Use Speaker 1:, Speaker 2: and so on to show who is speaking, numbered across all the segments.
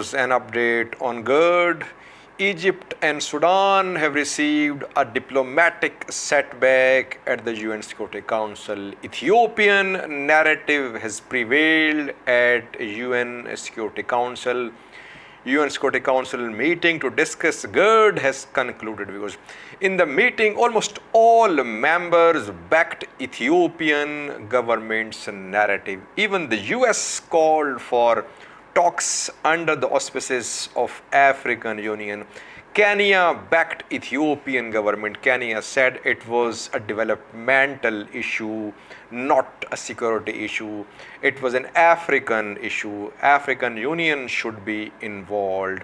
Speaker 1: viewers, an update on GERD. Egypt and Sudan have received a diplomatic setback at the UN Security Council. Ethiopian narrative has prevailed at UN Security Council. UN Security Council meeting to discuss GERD has concluded. Because in the meeting, almost all members backed Ethiopian government's narrative. Even the US called for talks under the auspices of African Union. Kenya backed Ethiopian government. Kenya said it was a developmental issue, not a security issue. It was an African issue. African Union should be involved.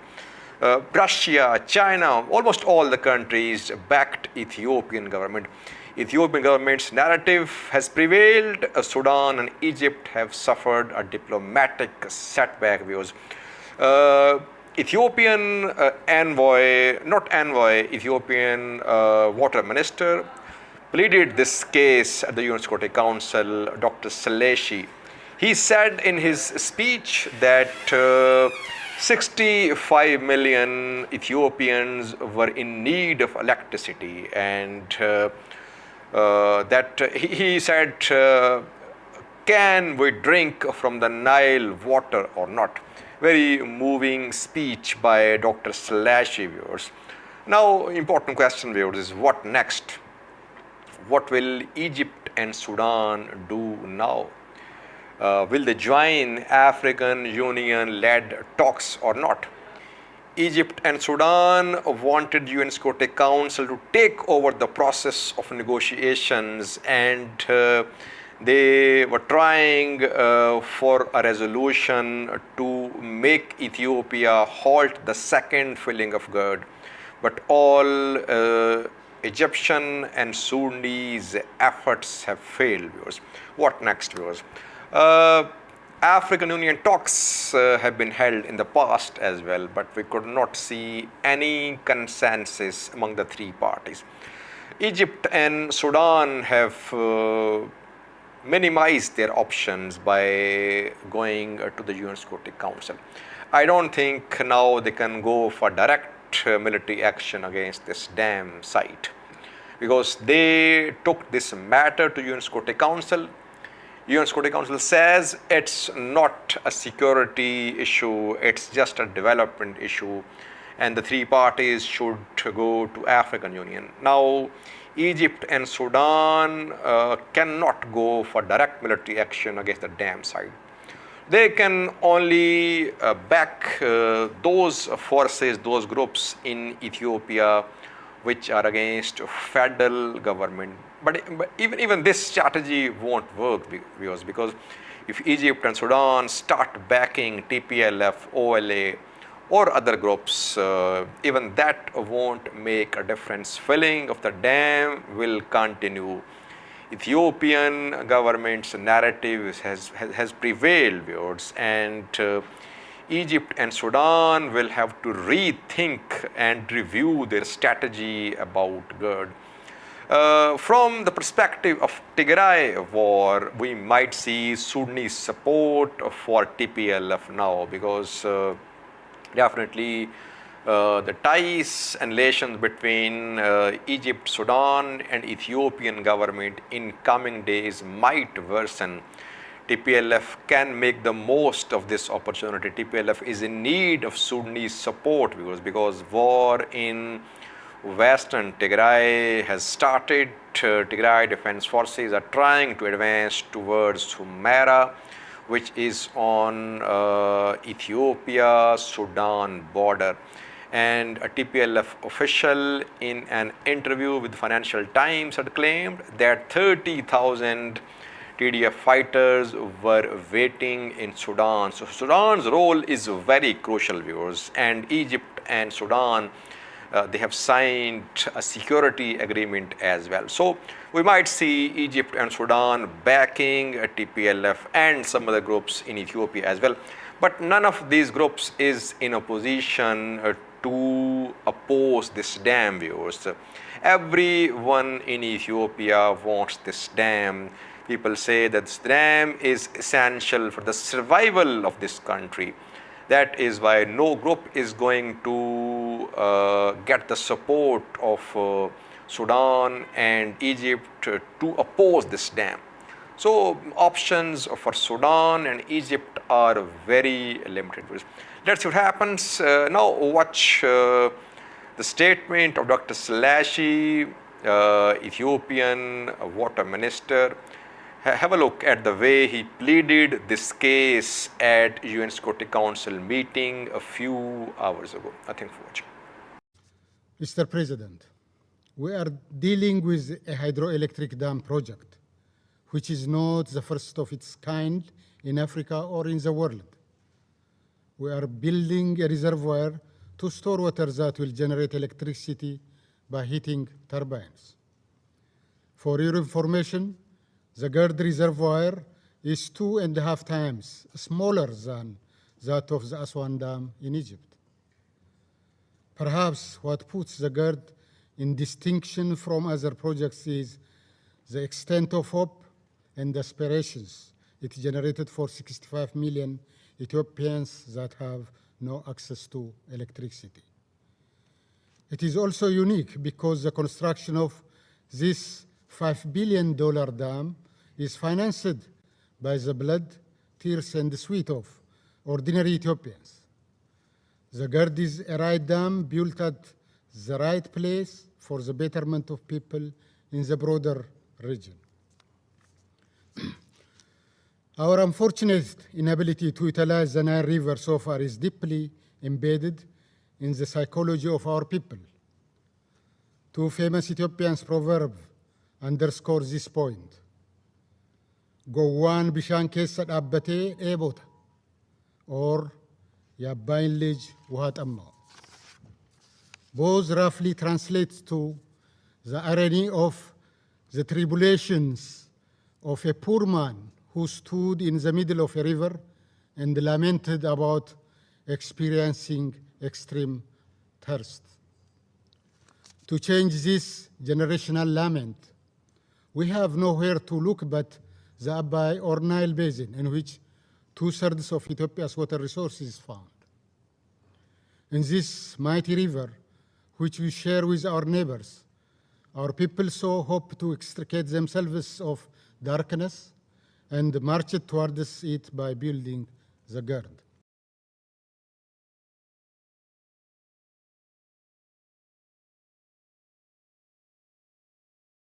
Speaker 1: Russia, China, almost all the countries backed Ethiopian government. Ethiopian government's narrative has prevailed. Sudan and Egypt have suffered a diplomatic setback. Ethiopian Ethiopian water minister pleaded this case at the UN Security Council, Dr. Saleshi. He said in his speech that 65 million Ethiopians were in need of electricity, and that he said, can we drink from the Nile water or not? Very moving speech by Dr. Saleshi, viewers. Now, important question, viewers, is what next? What will Egypt and Sudan do now? Will they join African Union-led talks or not? Egypt and Sudan wanted UN Security Council to take over the process of negotiations, and they were trying for a resolution to make Ethiopia halt the second filling of GERD. But all Egyptian and Sudanese efforts have failed, viewers. What next, viewers? African Union talks have been held in the past as well, but we could not see any consensus among the three parties. Egypt and Sudan have minimized their options by going to the UN Security Council. I don't think now they can go for direct military action against this dam site, because they took this matter to UN Security Council. UN Security Council says it's not a security issue, it's just a development issue, and the three parties should go to African Union. Now, Egypt and Sudan cannot go for direct military action against the dam site. They can only back those forces, those groups in Ethiopia which are against federal government. But even this strategy won't work, viewers, because if Egypt and Sudan start backing TPLF, OLA, or other groups, even that won't make a difference. Filling of the dam will continue. Ethiopian government's narrative has prevailed, viewers, and Egypt and Sudan will have to rethink and review their strategy about GERD. From the perspective of Tigray war, we might see Sudanese support for TPLF now, because definitely the ties and relations between Egypt, Sudan and Ethiopian government in coming days might worsen. TPLF can make the most of this opportunity. TPLF is in need of Sudanese support, because war in Western Tigray has started. Tigray Defense Forces are trying to advance towards Humera, which is on Ethiopia-Sudan border. And a TPLF official in an interview with Financial Times had claimed that 30,000 TDF fighters were waiting in Sudan. So Sudan's role is very crucial, viewers, and Egypt and Sudan, they have signed a security agreement as well. So we might see Egypt and Sudan backing TPLF and some other groups in Ethiopia as well. But none of these groups is in a position to oppose this dam, viewers. Everyone in Ethiopia wants this dam. People say that this dam is essential for the survival of this country. That is why no group is going to get the support of Sudan and Egypt to oppose this dam. So options for Sudan and Egypt are very limited. Let's see what happens. Now watch the statement of Dr. Slashi, Ethiopian water minister. Have a look at the way he pleaded this case at UN Security Council meeting a few hours ago. I think for watching.
Speaker 2: Mr. President, we are dealing with a hydroelectric dam project, which is not the first of its kind in Africa or in the world. We are building a reservoir to store water that will generate electricity by heating turbines. For your information, the GERD reservoir is 2.5 times smaller than that of the Aswan Dam in Egypt. Perhaps what puts the GERD in distinction from other projects is the extent of hope and aspirations it generated for 65 million Ethiopians that have no access to electricity. It is also unique because the construction of this $5 billion dam is financed by the blood, tears, and sweat of ordinary Ethiopians. The GERD is a right dam built at the right place for the betterment of people in the broader region. Our unfortunate inability to utilize the Nile River so far is deeply embedded in the psychology of our people. Two famous Ethiopian proverbs underscore this point. Gowwan bishaan keessa dhaabbatee eebota, or Yabbayin lij wuha xammaa'u. Both roughly translates to the irony of the tribulations of a poor man who stood in the middle of a river and lamented about experiencing extreme thirst. To change this generational lament, we have nowhere to look but the Abai or Nile Basin, in which 2/3 of Ethiopia's water resources is found. In this mighty river, which we share with our neighbors, our people so hope to extricate themselves of darkness and march towards it by building the GERD.